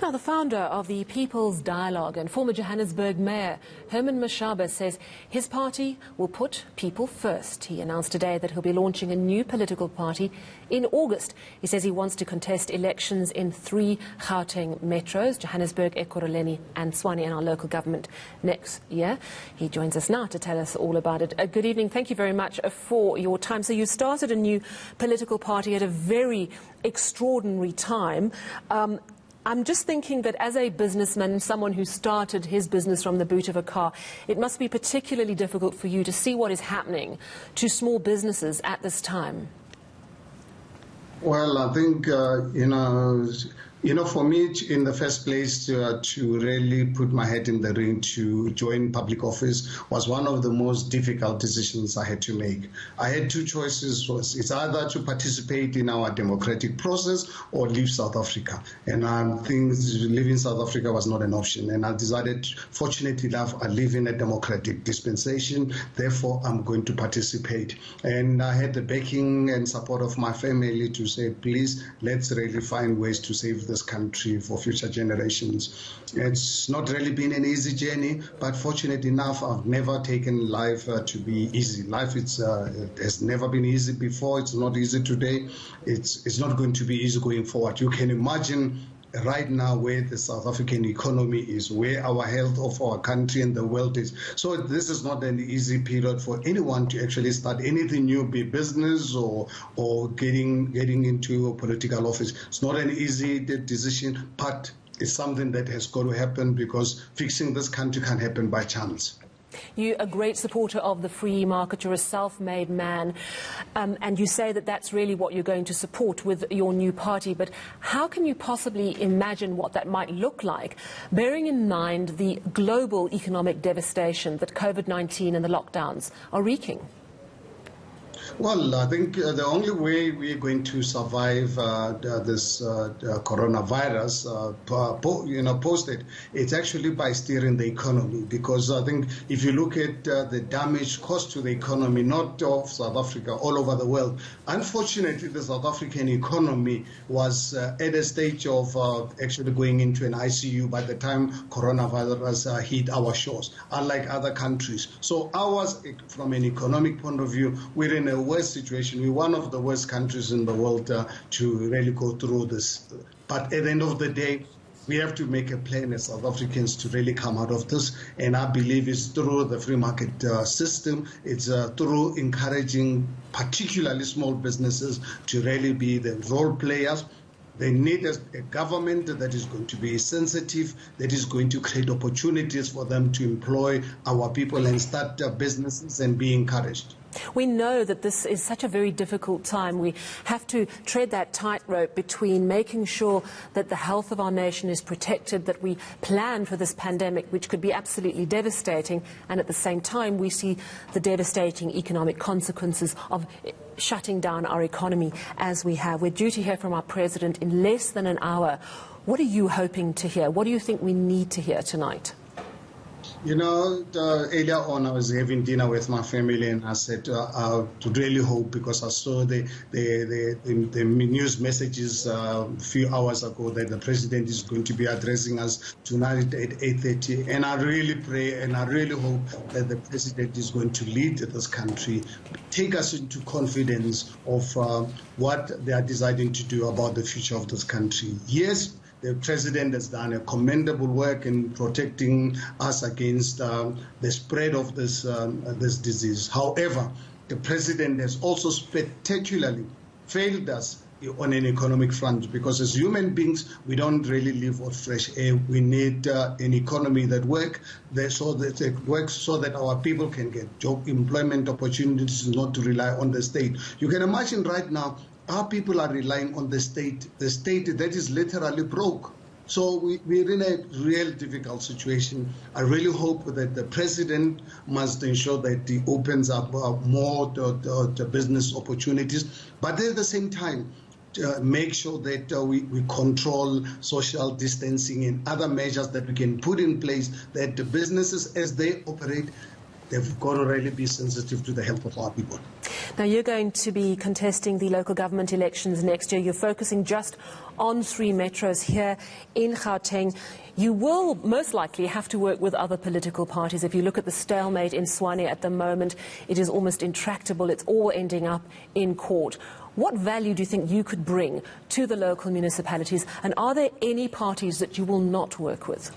Now, the founder of the People's Dialogue and former Johannesburg Mayor Herman Mashaba says his party will put people first. He announced today that he'll be launching a new political party in August. He says he wants to contest elections in 3 Gauteng metros, Johannesburg, Ekurhuleni and Tshwane, in our local government next year. He joins us now to tell us all about it. Good evening. Thank you very much for your time. So you started a new political party at a very extraordinary time. I'm just thinking that as a businessman, someone who started his business from the boot of a car, it must be particularly difficult for you to see what is happening to small businesses at this time. Well, I think, for me, in the first place, to really put my head in the ring to join public office was one of the most difficult decisions I had to make. I had 2 choices. It's either to participate in our democratic process or leave South Africa. And I think leaving South Africa was not an option. And I decided, fortunately enough, I live in a democratic dispensation. Therefore, I'm going to participate. And I had the backing and support of my family to say, please, let's really find ways to save this country for future generations. It's not really been an easy journey, but fortunate enough, I've never taken life to be easy. Life has never been easy before. It's not easy today. It's not going to be easy going forward. You can imagine right now where the South African economy is, where our health of our country and the world is. So this is not an easy period for anyone to actually start anything new, be business or getting into a political office. It's not an easy decision, but it's something that has got to happen because fixing this country can't happen by chance. You're a great supporter of the free market. You're a self-made man, and you say that that's really what you're going to support with your new party. But how can you possibly imagine what that might look like, bearing in mind the global economic devastation that COVID-19 and the lockdowns are wreaking? Well, I think the only way we're going to survive this coronavirus, post it, it's actually by steering the economy. Because I think if you look at the damage caused to the economy, not of South Africa, all over the world, unfortunately, the South African economy was at a stage of actually going into an ICU by the time coronavirus hit our shores, unlike other countries. So ours, from an economic point of view, we're in a worst situation. We're one of the worst countries in the world to really go through this. But at the end of the day, we have to make a plan as South Africans to really come out of this. And I believe it's through the free market system. It's through encouraging particularly small businesses to really be the role players. They need a government that is going to be sensitive, that is going to create opportunities for them to employ our people and start businesses and be encouraged. We know that this is such a very difficult time. We have to tread that tightrope between making sure that the health of our nation is protected, that we plan for this pandemic, which could be absolutely devastating, and at the same time we see the devastating economic consequences of shutting down our economy as we have. We're due to hear from our President in less than an hour. What are you hoping to hear? What do you think we need to hear tonight? Earlier on, I was having dinner with my family, and I said, I really hope, because I saw the news messages a few hours ago that the president is going to be addressing us tonight at 8:30. And I really pray and I really hope that the president is going to lead this country, take us into confidence of what they are deciding to do about the future of this country. Yes, the president has done a commendable work in protecting us against the spread of this disease. However, the president has also spectacularly failed us on an economic front, because as human beings, we don't really live off fresh air. We need an economy that works so that our people can get job employment opportunities, not to rely on the state. You can imagine right now, our people are relying on the state that is literally broke. So we're in a real difficult situation. I really hope that the president must ensure that he opens up more the business opportunities, but at the same time, make sure that we control social distancing and other measures that we can put in place, that the businesses, as they operate, they've got to really be sensitive to the health of our people. Now, you're going to be contesting the local government elections next year. You're focusing just on 3 metros here in Gauteng. You will most likely have to work with other political parties. If you look at the stalemate in Tshwane at the moment, it is almost intractable. It's all ending up in court. What value do you think you could bring to the local municipalities? And are there any parties that you will not work with?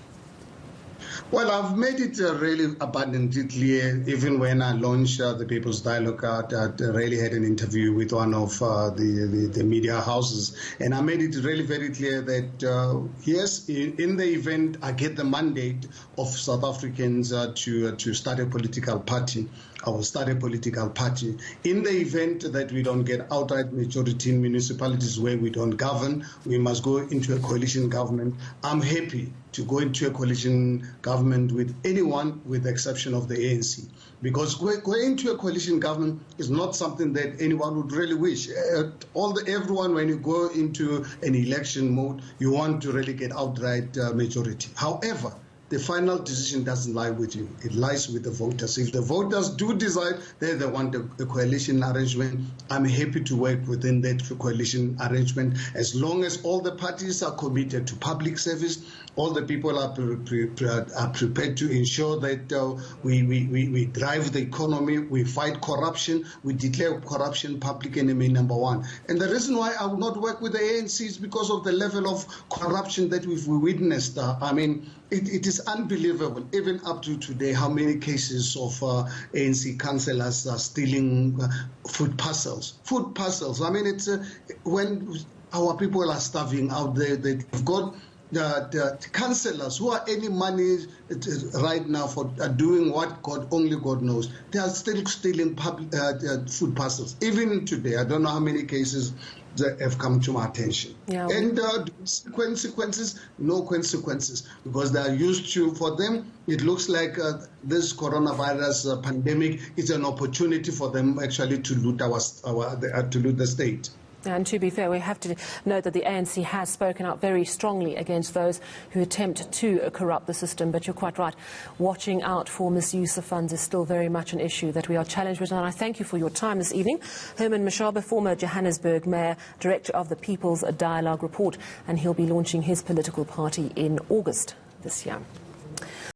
Well, I've made it really abundantly clear, even when I launched the People's Dialogue. I really had an interview with one of the media houses, and I made it really very clear that, yes, in the event I get the mandate of South Africans to start a political party, I will start a political party. In the event that we don't get outright majority in municipalities where we don't govern, we must go into a coalition government. I'm happy to go into a coalition government with anyone with the exception of the ANC. Because going into a coalition government is not something that anyone would really wish. Everyone, when you go into an election mode, you want to really get outright majority. However, the final decision doesn't lie with you. It lies with the voters. If the voters do decide that they want a coalition arrangement, I'm happy to work within that coalition arrangement as long as all the parties are committed to public service, all the people are prepared to ensure that we drive the economy, we fight corruption, we declare corruption public enemy #1. And the reason why I will not work with the ANC is because of the level of corruption that we've witnessed. I mean, it is unbelievable, even up to today, how many cases of ANC councillors are stealing food parcels. Food parcels. I mean, it's when our people are starving out there, they've got the councillors who are earning money right now for doing what only God knows. They are still stealing food parcels. Even today, I don't know how many cases that have come to my attention. Yeah. And consequences, no consequences, because they are used to, for them, it looks like this coronavirus pandemic is an opportunity for them actually to loot to loot the state. And to be fair, we have to note that the ANC has spoken out very strongly against those who attempt to corrupt the system. But you're quite right. Watching out for misuse of funds is still very much an issue that we are challenged with. And I thank you for your time this evening. Herman Mashaba, former Johannesburg mayor, director of the People's Dialogue Report, and he'll be launching his political party in August this year.